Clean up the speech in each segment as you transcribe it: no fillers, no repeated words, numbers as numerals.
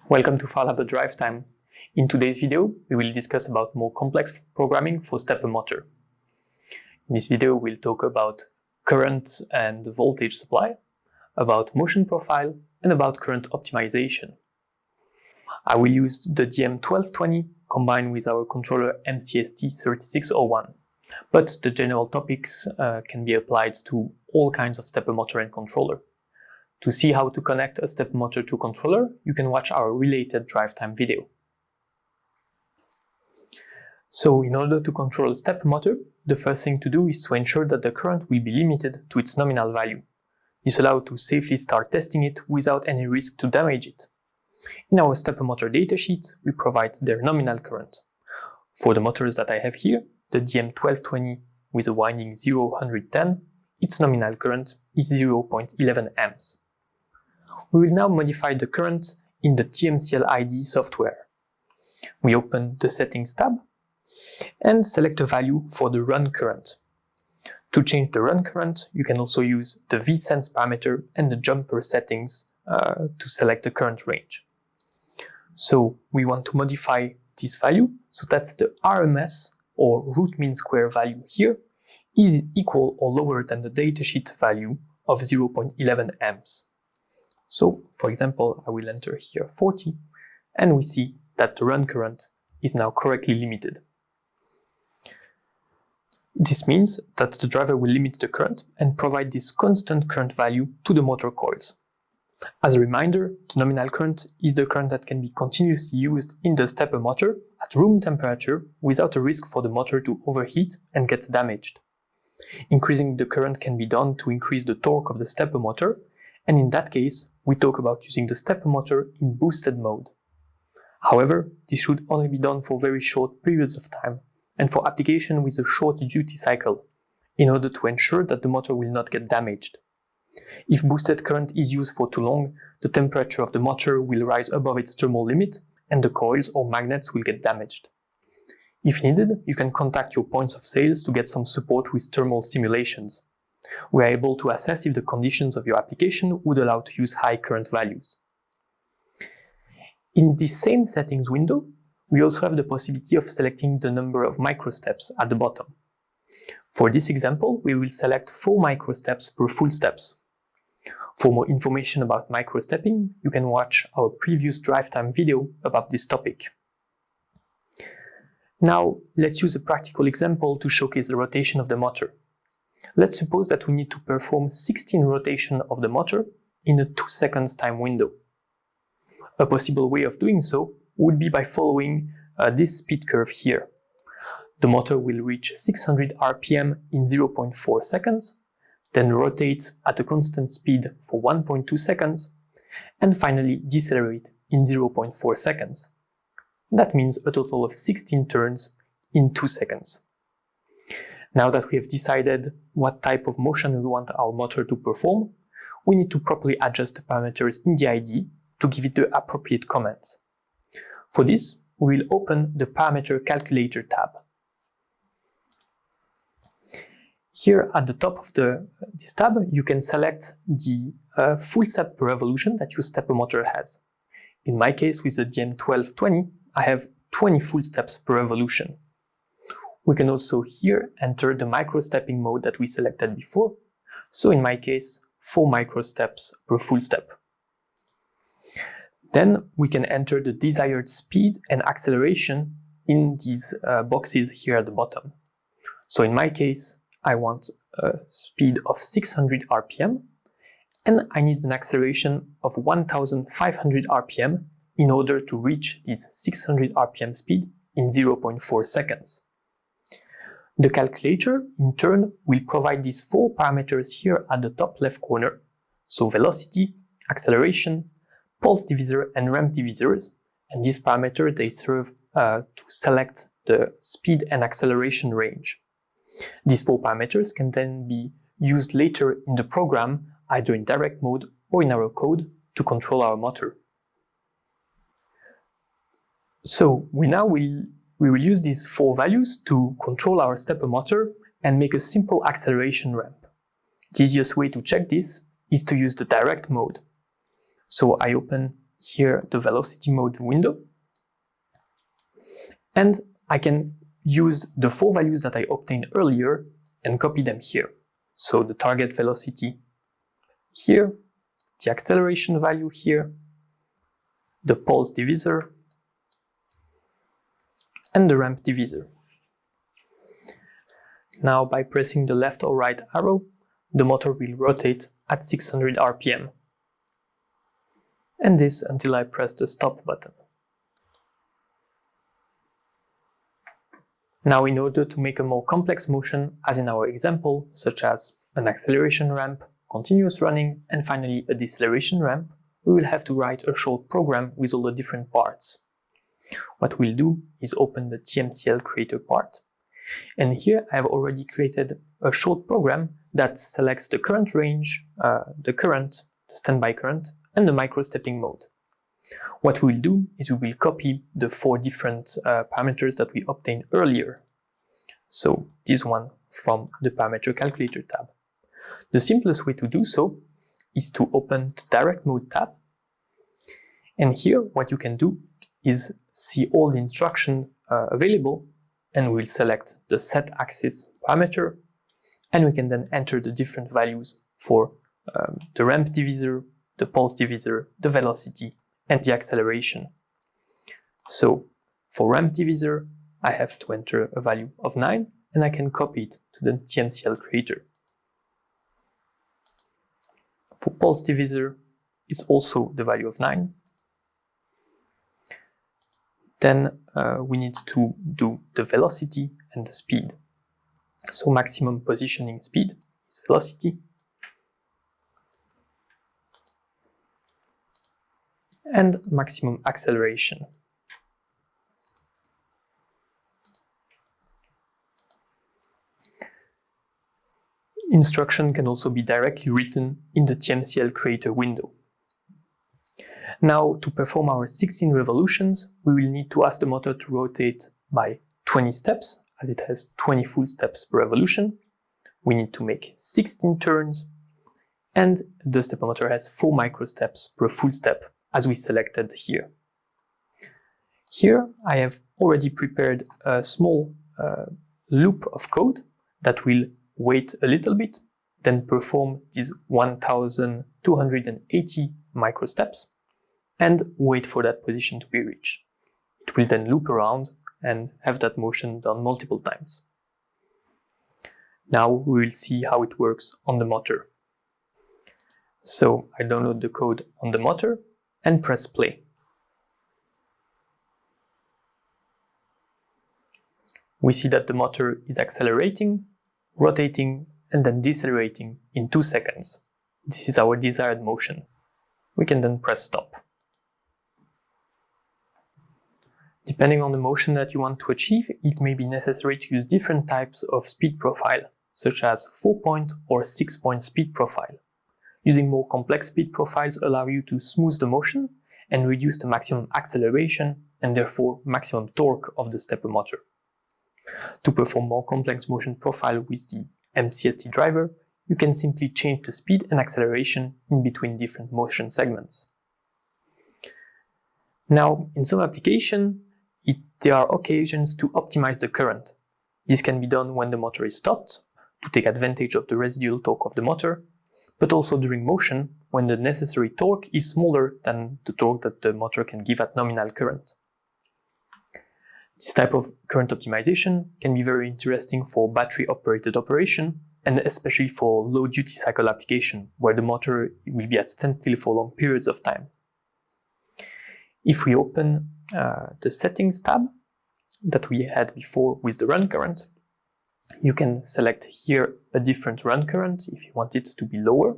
Welcome to FAULHABER Drive Time. In today's video, we will discuss about more complex programming for stepper motor. In this video, we'll talk about current and voltage supply, about motion profile, and about current optimization. I will use the DM1220 combined with our controller MCST3601, but the general topics can be applied to all kinds of stepper motor and controller. To see how to connect a stepper motor to controller, you can watch our related drive time video. So in order to control a stepper motor, the first thing to do is to ensure that the current will be limited to its nominal value. This allows to safely start testing it without any risk to damage it. In our stepper motor datasheet, we provide their nominal current. For the motors that I have here, the DM1220 with a winding 0-110, its nominal current is 0.11 amps. We will now modify the current in the TMCL-IDE software. We open the Settings tab and select a value for the run current. To change the run current, you can also use the vSense parameter and the jumper settings to select the current range. So we want to modify this value so that the RMS or root mean square value here is equal or lower than the datasheet value of 0.11 amps. So, for example, I will enter here 40, and we see that the run current is now correctly limited. This means that the driver will limit the current and provide this constant current value to the motor coils. As a reminder, the nominal current is the current that can be continuously used in the stepper motor at room temperature without a risk for the motor to overheat and get damaged. Increasing the current can be done to increase the torque of the stepper motor, and in that case, we talk about using the stepper motor in boosted mode. However, this should only be done for very short periods of time, and for application with a short duty cycle, in order to ensure that the motor will not get damaged. If boosted current is used for too long, the temperature of the motor will rise above its thermal limit, and the coils or magnets will get damaged. If needed, you can contact your points of sales to get some support with thermal simulations. We are able to assess if the conditions of your application would allow to use high current values. In this same settings window, we also have the possibility of selecting the number of microsteps at the bottom. For this example, we will select 4 microsteps per full steps. For more information about microstepping, you can watch our previous drive time video about this topic. Now, let's use a practical example to showcase the rotation of the motor. Let's suppose that we need to perform 16 rotations of the motor in a 2 seconds time window. A possible way of doing so would be by following this speed curve here. The motor will reach 600 RPM in 0.4 seconds, then rotate at a constant speed for 1.2 seconds, and finally decelerate in 0.4 seconds. That means a total of 16 turns in 2 seconds. Now that we have decided what type of motion we want our motor to perform, we need to properly adjust the parameters in the IDE to give it the appropriate commands. For this, we will open the Parameter Calculator tab. Here at the top of this tab, you can select the full step per revolution that your stepper motor has. In my case, with the DM1220, I have 20 full steps per revolution. We can also here enter the microstepping mode that we selected before. So in my case, 4 microsteps per full step. Then we can enter the desired speed and acceleration in these boxes here at the bottom. So in my case, I want a speed of 600 RPM and I need an acceleration of 1500 RPM in order to reach this 600 RPM speed in 0.4 seconds. The calculator, in turn, will provide these 4 parameters here at the top left corner, so velocity, acceleration, pulse divisor and ramp divisors, and these parameters they serve to select the speed and acceleration range. These 4 parameters can then be used later in the program, either in direct mode or in our code, to control our motor. So we will use these 4 values to control our stepper motor and make a simple acceleration ramp. The easiest way to check this is to use the direct mode. So I open here the velocity mode window, and I can use the 4 values that I obtained earlier and copy them here. So the target velocity here, the acceleration value here, the pulse divisor, and the ramp divisor. Now by pressing the left or right arrow, the motor will rotate at 600 RPM. And this until I press the stop button. Now in order to make a more complex motion, as in our example, such as an acceleration ramp, continuous running, and finally a deceleration ramp, we will have to write a short program with all the different parts. What we'll do is open the TMCL creator part. And here I have already created a short program that selects the current range, the standby current, and the microstepping mode. What we'll do is we will copy the 4 different parameters that we obtained earlier. So this one from the parameter calculator tab. The simplest way to do so is to open the direct mode tab. And here what you can do is see all the instructions available, and we'll select the set axis parameter, and we can then enter the different values for the ramp divisor, the pulse divisor, the velocity, and the acceleration. So for ramp divisor, I have to enter a value of 9, and I can copy it to the TMCL creator. For pulse divisor, it's also the value of 9. Then we need to do the velocity and the speed. So maximum positioning speed is velocity. And maximum acceleration. Instruction can also be directly written in the TMCL creator window. Now, to perform our 16 revolutions, we will need to ask the motor to rotate by 20 steps, as it has 20 full steps per revolution. We need to make 16 turns, and the stepper motor has 4 microsteps per full step, as we selected here. Here, I have already prepared a small loop of code that will wait a little bit, then perform these 1280 microsteps, and wait for that position to be reached. It will then loop around and have that motion done multiple times. Now we will see how it works on the motor. So I download the code on the motor and press play. We see that the motor is accelerating, rotating, and then decelerating in 2 seconds. This is our desired motion. We can then press stop. Depending on the motion that you want to achieve, it may be necessary to use different types of speed profile, such as 4-point or 6-point speed profile. Using more complex speed profiles allow you to smooth the motion and reduce the maximum acceleration and therefore maximum torque of the stepper motor. To perform more complex motion profile with the MCST driver, you can simply change the speed and acceleration in between different motion segments. Now, in some applications, there are occasions to optimize the current. This can be done when the motor is stopped, to take advantage of the residual torque of the motor, but also during motion, when the necessary torque is smaller than the torque that the motor can give at nominal current. This type of current optimization can be very interesting for battery-operated operation, and especially for low duty cycle application, where the motor will be at standstill for long periods of time. If we open the settings tab that we had before with the run current, you can select here a different run current if you want it to be lower,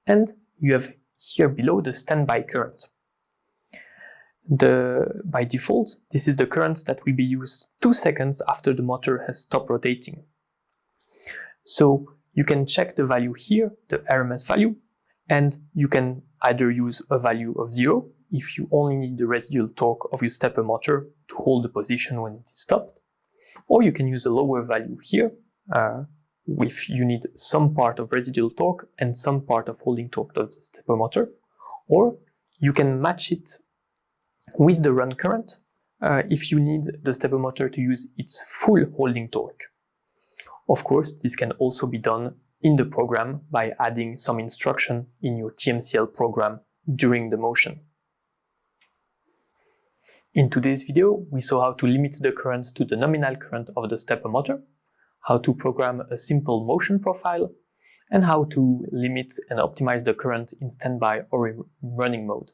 and you have here below the standby current. By default, this is the current that will be used 2 seconds after the motor has stopped rotating. So you can check the value here, the RMS value, and you can either use a value of 0 if you only need the residual torque of your stepper motor to hold the position when it is stopped, or you can use a lower value here if you need some part of residual torque and some part of holding torque of the stepper motor, or You can match it with the run current if you need the stepper motor to use its full holding torque. Of course, this can also be done in the program by adding some instruction in your TMCL program during the motion. In today's video, we saw how to limit the current to the nominal current of the stepper motor, how to program a simple motion profile, and how to limit and optimize the current in standby or in running mode.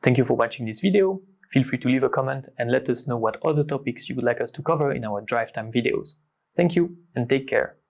Thank you for watching this video. Feel free to leave a comment and let us know what other topics you would like us to cover in our drive time videos. Thank you and take care.